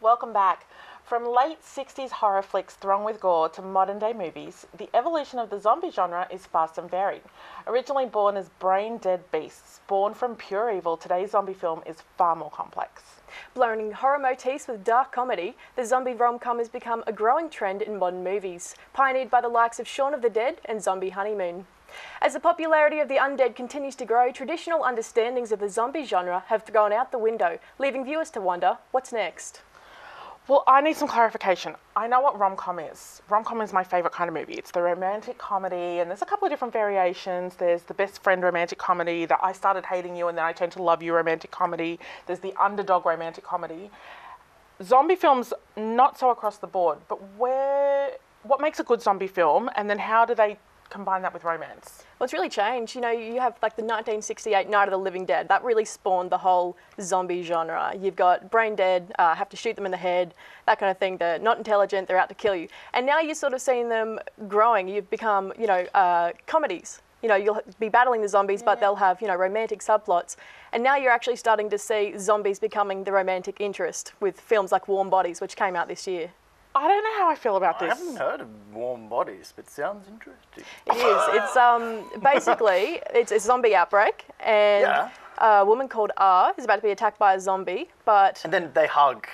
Welcome back. From late 60s horror flicks thronged with gore to modern day movies, the evolution of the zombie genre is fast and varied. Originally born as brain-dead beasts, born from pure evil, today's zombie film is far more complex. Blending horror motifs with dark comedy, the zombie rom-com has become a growing trend in modern movies, pioneered by the likes of Shaun of the Dead and Zombie Honeymoon. As the popularity of the undead continues to grow, traditional understandings of the zombie genre have gone out the window, leaving viewers to wonder, what's next? Well, I need some clarification. I know what rom-com is. Rom-com is my favourite kind of movie. It's the romantic comedy, and there's a couple of different variations. There's the best friend romantic comedy, that I started hating you and then I turned to love you romantic comedy. There's the underdog romantic comedy. Zombie films, not so across the board, but what makes a good zombie film, and then how do they combine that with romance? Well, it's really changed. You know, you have like the 1968 Night of the Living Dead. That really spawned the whole zombie genre. You've got brain dead, have to shoot them in the head, that kind of thing. They're not intelligent, they're out to kill you. And now you're sort of seeing them growing. You've become, comedies. You know, you'll be battling the zombies, but they'll have, romantic subplots. And now you're actually starting to see zombies becoming the romantic interest with films like Warm Bodies, which came out this year. I don't know how I feel about this. I haven't heard of Warm Bodies, but it sounds interesting. It is. It's basically it's a zombie outbreak, and a woman called R is about to be attacked by a zombie, and then they hug.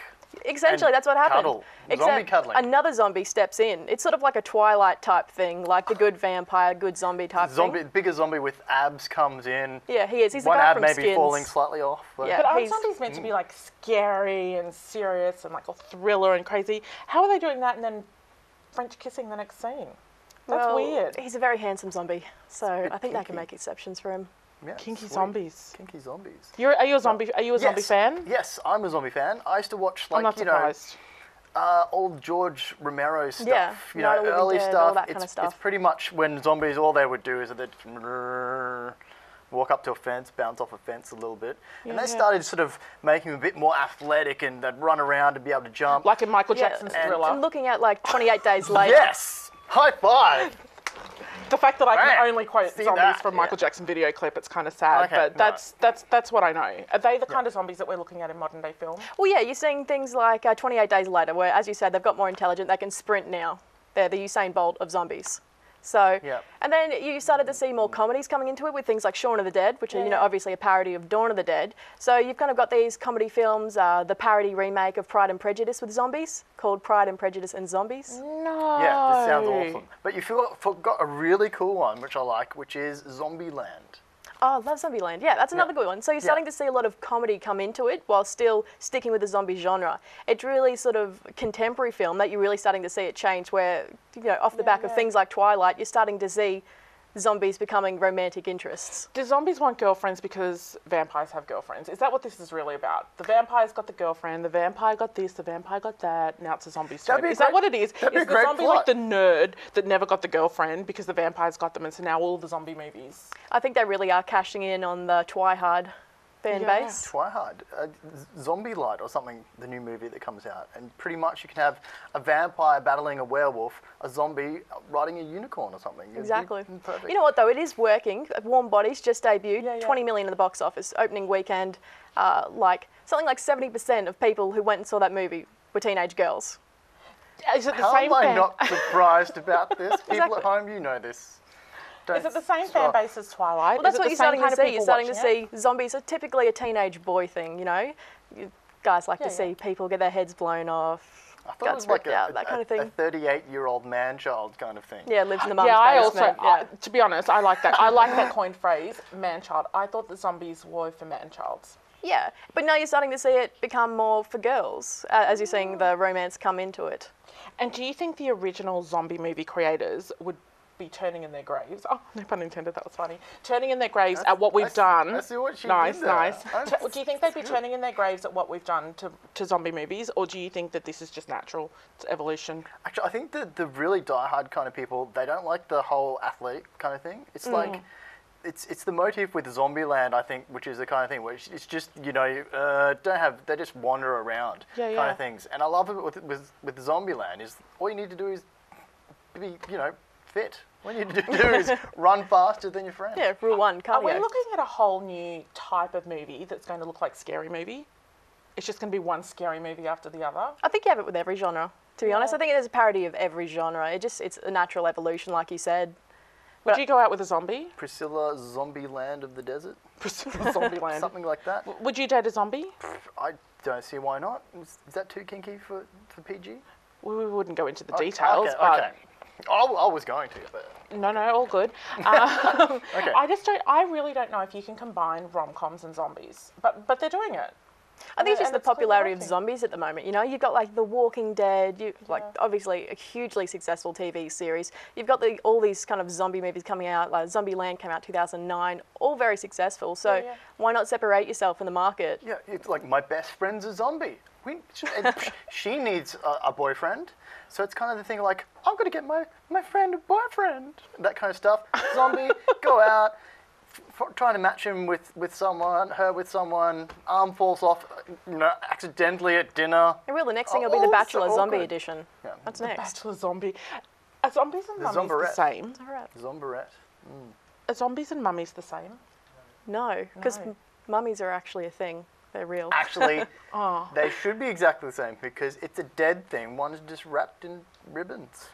Essentially, that's what happened. Cuddle. Except zombie cuddling. Another zombie steps in. It's sort of like a Twilight type thing, like the good vampire, good zombie type thing. Bigger zombie with abs comes in. Yeah, he is. He's the One guy ab from maybe Skins. falling slightly off. But aren't zombies meant to be like scary and serious and like a thriller and crazy? How are they doing that and then French kissing the next scene? That's weird. He's a very handsome zombie, so I think they kinky. can make exceptions for him. Yeah, Kinky sweet. zombies. Kinky zombies. Are you a zombie fan? Yes, I'm a zombie fan. I used to watch I'm not surprised. Old George Romero stuff. Yeah, Early Dead, stuff. all that kind of stuff. It's pretty much when zombies, all they would do is they'd walk up to a fence, bounce off a fence a little bit. And they started sort of making them a bit more athletic, and they'd run around and be able to jump. Like in Michael Jackson's Thriller. And looking at like 28 Days Later. Yes! High five! The fact that I can only quote zombies from Michael Jackson video clip, it's kind of sad, but that's what I know. Are they the kind of zombies that we're looking at in modern day film? Well, yeah, you're seeing things like 28 Days Later, where, as you said, they've got more intelligent, they can sprint now. They're the Usain Bolt of zombies. So, and then you started to see more comedies coming into it with things like Shaun of the Dead, which are, obviously a parody of Dawn of the Dead. So you've kind of got these comedy films, the parody remake of Pride and Prejudice with zombies, called Pride and Prejudice and Zombies. No. Yeah, this sounds awesome. But you forgot a really cool one, which I like, which is Zombieland. Oh, I love Zombieland. Yeah, that's another good one. So you're starting to see a lot of comedy come into it while still sticking with the zombie genre. It's really sort of contemporary film that you're really starting to see it change where, off the back of things like Twilight, you're starting to see zombies becoming romantic interests. Do zombies want girlfriends because vampires have girlfriends? Is that what this is really about? The vampire's got the girlfriend, the vampire got this, the vampire got that, now it's a zombie story. Is that what it is? Is the zombie like the nerd that never got the girlfriend because the vampire's got them, and so now all the zombie movies? I think they really are cashing in on the Twihard fan base. Twihard. Zombie Light or something, the new movie that comes out. And pretty much you can have a vampire battling a werewolf, a zombie riding a unicorn or something. Exactly. Perfect. You know what, though? It is working. Warm Bodies just debuted, 20 million in the box office, opening weekend. Something like 70% of people who went and saw that movie were teenage girls. Is it the How same am I not surprised about this? People at home, you know this. Is it the same fan base as Twilight? Well, that's what you're starting to see. You're starting to see zombies are typically a teenage boy thing, Guys like to see people get their heads blown off, I thought it was like that kind of thing. A 38-year-old man-child kind of thing. Yeah, lives in the mum's basement. To be honest, I like that. I like that coined phrase, man-child. I thought the zombies were for man-childs. Yeah, but now you're starting to see it become more for girls, as you're seeing the romance come into it. And do you think the original zombie movie creators would be turning in their graves? Oh, no pun intended, that was funny. Turning in their graves at what we've done. I see what she nice, did there. nice. Do you think they'd be turning in their graves at what we've done to zombie movies, or do you think that this is just natural, it's evolution? Actually, I think that the really die-hard kind of people, they don't like the whole athletic kind of thing. It's like, it's the motif with Zombieland, I think, which is the kind of thing where it's just, they just wander around kind of things. And I love it with Zombieland is all you need to do is be, fit. What you need to do is run faster than your friends. Yeah, rule one, cardio. Are we looking at a whole new type of movie that's going to look like Scary Movie? it's just going to be one scary movie after the other. I think you have it with every genre. To be honest, I think there's a parody of every genre. It's a natural evolution, like you said. Would you go out with a zombie? Priscilla, Zombie Land of the Desert? Priscilla, Zombie Land. Something like that. Would you date a zombie? I don't see why not. Is that too kinky for PG? We wouldn't go into the details, Okay, but... okay. I was going to, but... No, all good. Okay. I really don't know if you can combine rom-coms and zombies, but they're doing it. I think it's just And the it's clearly popularity of working. zombies at the moment. You know, you've got like The Walking Dead, like obviously a hugely successful TV series. You've got all these kind of zombie movies coming out, like Zombie Land came out 2009, all very successful. So why not separate yourself in the market? Yeah, it's like my best friend's a zombie. She needs a boyfriend. So it's kind of the thing like, I'm going to get my friend a boyfriend. That kind of stuff. Zombie, go out, trying to match him with someone, her with someone, arm falls off, accidentally at dinner. And really, the next thing will be The Bachelor so Zombie awkward. Edition. Yeah. That's The next. Bachelor zombie. Are zombies and mummies the Zomberette. same? Zomberette. Are zombies and mummies the same? No, because No. mummies are actually a thing. They're real. Actually, Oh. they should be exactly the same because it's a dead thing. One's just wrapped in ribbons.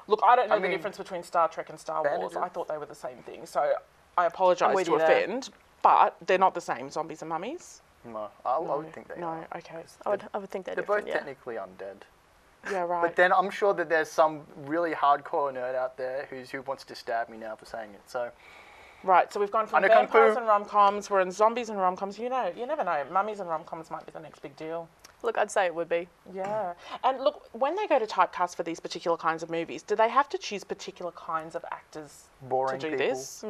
Look, I don't know I the mean, difference between Star Trek and Star Wars. bandages. I thought they were the same thing, so I apologise with to you there. offend, but they're not the same, zombies and mummies. No, I would think they No, are. okay. I would think they're They're different, both technically undead. Yeah, right. But then I'm sure that there's some really hardcore nerd out there who wants to stab me now for saying it. So Right, so we've gone from I know Kung vampires Fu. and rom-coms, we're in zombies and rom-coms. You never know. Mummies and rom-coms might be the next big deal. Look, I'd say it would be. Yeah. And look, when they go to typecast for these particular kinds of movies, do they have to choose particular kinds of actors boring to do people. this?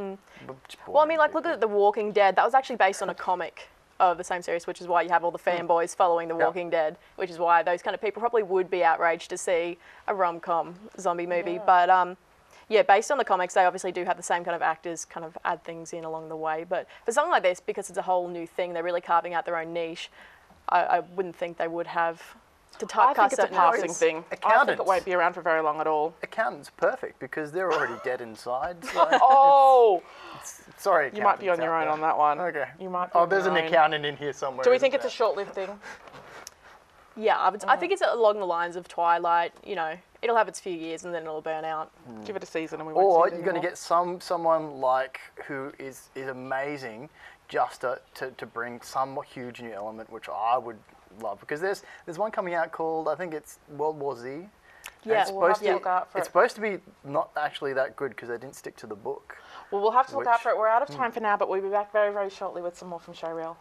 Well, I mean, like, look at The Walking Dead. That was actually based on a comic of the same series, which is why you have all the fanboys following The Walking Dead, which is why those kind of people probably would be outraged to see a rom-com zombie movie. Yeah. But, yeah, based on the comics, they obviously do have the same kind of actors kind of add things in along the way. But for something like this, because it's a whole new thing, they're really carving out their own niche, I wouldn't think they would have to typecast I think it's a certain passing actors. thing. I think it Accountants. won't be around for very long at all. Accountant's perfect because they're already dead inside. So Oh! sorry, You might be on accountants your out own there. on that one. Okay. You might be Oh, on there's your an own. accountant in here somewhere. Do we think isn't it's a there? short-lived thing? Yeah, I think it's along the lines of Twilight. You know, it'll have its few years and then it'll burn out. Give it a season and we won't Or see it you're going to anymore. get someone like who is amazing just to bring some huge new element, which I would love. Because there's one coming out called, I think it's World War Z. And Yeah, it's we'll have supposed to to, look out for it's it. supposed to be not actually that good because they didn't stick to the book. Well, we'll have to look out Which- for it. We're out of time for now, but we'll be back very, very shortly with some more from Showreel.